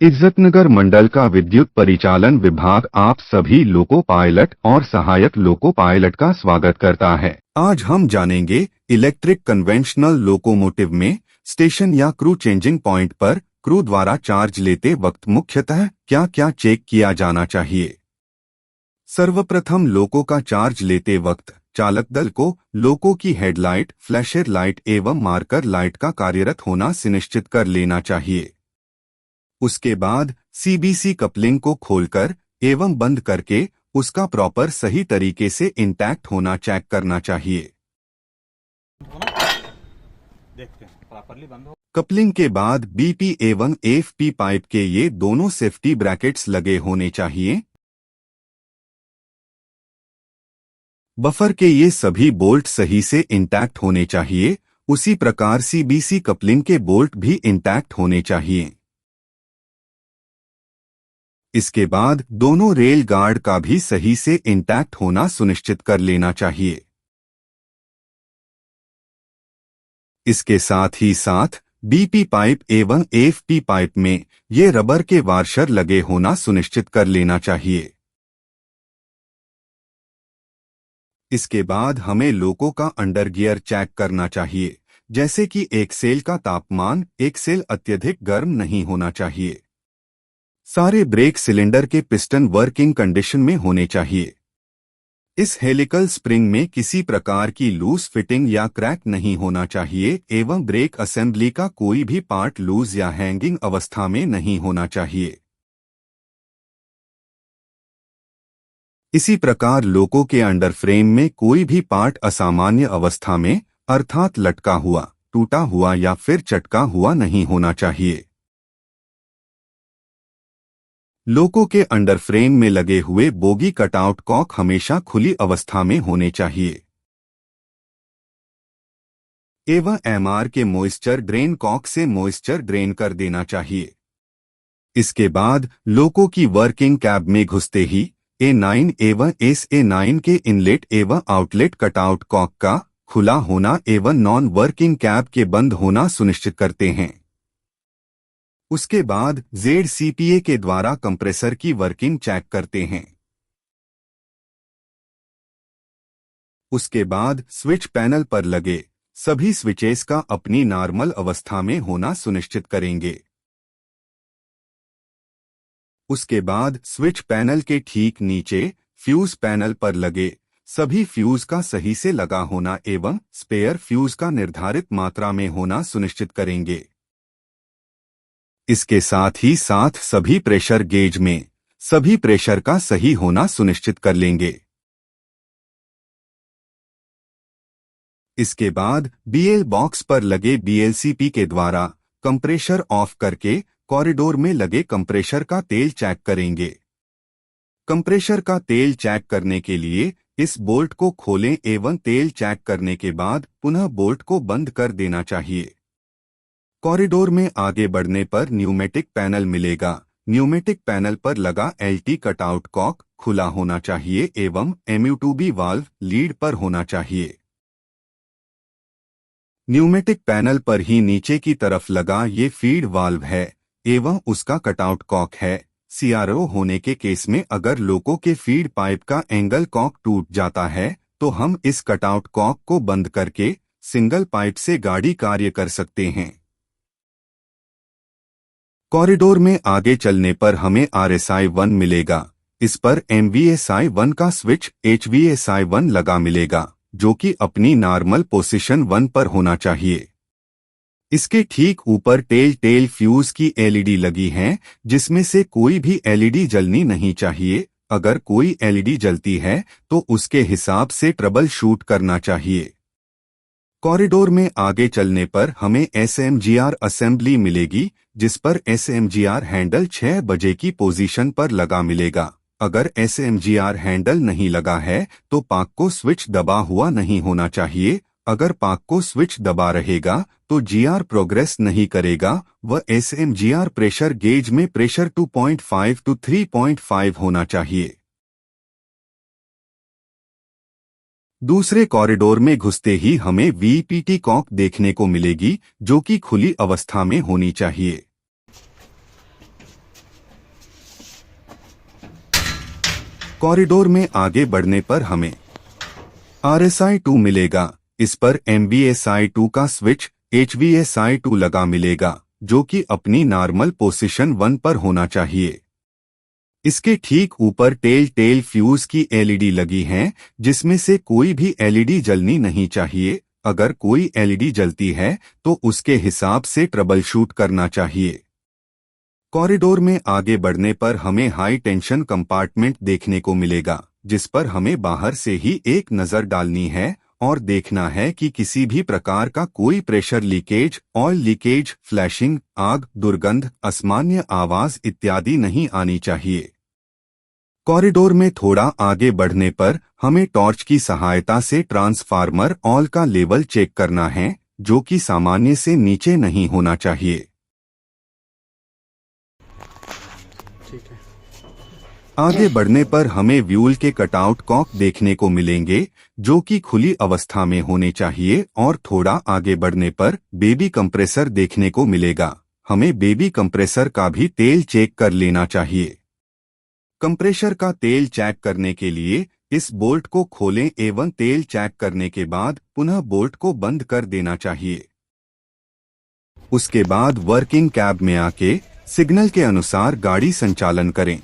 इज्जतनगर मंडल का विद्युत परिचालन विभाग आप सभी लोको पायलट और सहायक लोको पायलट का स्वागत करता है। आज हम जानेंगे इलेक्ट्रिक कन्वेंशनल लोकोमोटिव में स्टेशन या क्रू चेंजिंग पॉइंट पर क्रू द्वारा चार्ज लेते वक्त मुख्यतः क्या क्या चेक किया जाना चाहिए। सर्वप्रथम लोको का चार्ज लेते वक्त चालक दल को लोको की हेडलाइट, फ्लैशर लाइट एवं मार्कर लाइट का कार्यरत होना सुनिश्चित कर लेना चाहिए। उसके बाद सीबीसी कपलिंग को खोलकर एवं बंद करके उसका प्रॉपर सही तरीके से इंटैक्ट होना चेक करना चाहिए। कपलिंग के बाद बीपी एवं एफपी पाइप के ये दोनों सेफ्टी ब्रैकेट्स लगे होने चाहिए। बफर के ये सभी बोल्ट सही से इंटैक्ट होने चाहिए। उसी प्रकार सीबीसी कपलिंग के बोल्ट भी इंटैक्ट होने चाहिए। इसके बाद दोनों रेल गार्ड का भी सही से इंटैक्ट होना सुनिश्चित कर लेना चाहिए। इसके साथ ही साथ बीपी पाइप एवं एफपी पाइप में ये रबर के वार्शर लगे होना सुनिश्चित कर लेना चाहिए। इसके बाद हमें लोको का अंडर गियर चेक करना चाहिए, जैसे कि एक्सेल का तापमान एक्सेल अत्यधिक गर्म नहीं होना चाहिए। सारे ब्रेक सिलेंडर के पिस्टन वर्किंग कंडीशन में होने चाहिए। इस हेलिकल स्प्रिंग में किसी प्रकार की लूज फिटिंग या क्रैक नहीं होना चाहिए एवं ब्रेक असेंबली का कोई भी पार्ट लूज या हैंगिंग अवस्था में नहीं होना चाहिए। इसी प्रकार लोको के अंडर फ्रेम में कोई भी पार्ट असामान्य अवस्था में अर्थात लटका हुआ, टूटा हुआ या फिर चटका हुआ नहीं होना चाहिए। लोको के अंडर फ्रेम में लगे हुए बोगी कटआउट कॉक हमेशा खुली अवस्था में होने चाहिए एवं एमआर के मॉइस्चर ड्रेन कॉक से मॉइस्चर ड्रेन कर देना चाहिए। इसके बाद लोको की वर्किंग कैब में घुसते ही A9 एवं SA9 के इनलेट एवं आउटलेट कटआउट कॉक का खुला होना एवं नॉन वर्किंग कैब के बंद होना सुनिश्चित करते हैं। उसके बाद ZCPA के द्वारा कंप्रेसर की वर्किंग चेक करते हैं। उसके बाद स्विच पैनल पर लगे सभी स्विचेस का अपनी नॉर्मल अवस्था में होना सुनिश्चित करेंगे। उसके बाद स्विच पैनल के ठीक नीचे फ्यूज पैनल पर लगे सभी फ्यूज का सही से लगा होना एवं स्पेयर फ्यूज का निर्धारित मात्रा में होना सुनिश्चित करेंगे। इसके साथ ही साथ सभी प्रेशर गेज में सभी प्रेशर का सही होना सुनिश्चित कर लेंगे। इसके बाद बीएल बॉक्स पर लगे बीएलसीपी के द्वारा कंप्रेशर ऑफ करके कॉरिडोर में लगे कंप्रेशर का तेल चेक करेंगे। कंप्रेशर का तेल चेक करने के लिए इस बोल्ट को खोलें एवं तेल चेक करने के बाद पुनः बोल्ट को बंद कर देना चाहिए। कॉरिडोर में आगे बढ़ने पर न्यूमेटिक पैनल मिलेगा। न्यूमेटिक पैनल पर लगा एलटी कटआउट कॉक खुला होना चाहिए एवं MU2B वाल्व लीड पर होना चाहिए। न्यूमेटिक पैनल पर ही नीचे की तरफ लगा ये फीड वाल्व है एवं उसका कटआउट कॉक है। CRO होने के केस में अगर लोको के फीड पाइप का एंगल कॉक टूट जाता है तो हम इस कटआउट कॉक को बंद करके सिंगल पाइप से गाड़ी कार्य कर सकते हैं। कॉरिडोर में आगे चलने पर हमें RSI1 मिलेगा। इस पर MVSI1 का स्विच HVSI1 लगा मिलेगा, जो कि अपनी नॉर्मल पोजीशन 1 पर होना चाहिए। इसके ठीक ऊपर टेल फ्यूज की LED लगी हैं, जिसमें से कोई भी LED जलनी नहीं चाहिए। अगर कोई LED जलती है तो उसके हिसाब से ट्रबल शूट करना चाहिए। कॉरिडोर में आगे चलने पर हमें SMGR असेंबली मिलेगी, जिस पर SMGR हैंडल 6 बजे की पोजीशन पर लगा मिलेगा। अगर SMGR हैंडल नहीं लगा है तो पाक को स्विच दबा हुआ नहीं होना चाहिए। अगर पाक को स्विच दबा रहेगा तो GR प्रोग्रेस नहीं करेगा। वह SMGR प्रेशर गेज में प्रेशर 2.5 to 3.5 होना चाहिए। दूसरे कॉरिडोर में घुसते ही हमें VPT कॉक देखने को मिलेगी, जो कि खुली अवस्था में होनी चाहिए। कॉरिडोर में आगे बढ़ने पर हमें RSI2 मिलेगा। इस पर MVSI2 का स्विच HVSI2 लगा मिलेगा, जो कि अपनी नॉर्मल पोजीशन 1 पर होना चाहिए। इसके ठीक ऊपर टेल फ्यूज की LED लगी है, जिसमें से कोई भी LED जलनी नहीं चाहिए। अगर कोई LED जलती है तो उसके हिसाब से ट्रबल शूट करना चाहिए। कॉरिडोर में आगे बढ़ने पर हमें हाई टेंशन कंपार्टमेंट देखने को मिलेगा, जिस पर हमें बाहर से ही एक नज़र डालनी है और देखना है कि किसी भी प्रकार का कोई pressure leakage, oil leakage, flashing, आग, दुर्गंध, असामान्य आवाज इत्यादि नहीं आनी चाहिए। कॉरिडोर में थोड़ा आगे बढ़ने पर हमें टॉर्च की सहायता से ट्रांसफार्मर ऑयल का लेवल चेक करना है, जो कि सामान्य से नीचे नहीं होना चाहिए। आगे बढ़ने पर हमें व्यूल के कटआउट कॉक देखने को मिलेंगे, जो कि खुली अवस्था में होने चाहिए, और थोड़ा आगे बढ़ने पर बेबी कंप्रेसर देखने को मिलेगा। हमें बेबी कंप्रेसर का भी तेल चेक कर लेना चाहिए। कंप्रेसर का तेल चेक करने के लिए इस बोल्ट को खोलें एवं तेल चेक करने के बाद पुनः बोल्ट को बंद कर देना चाहिए। उसके बाद वर्किंग कैब में आके सिग्नल के अनुसार गाड़ी संचालन करें।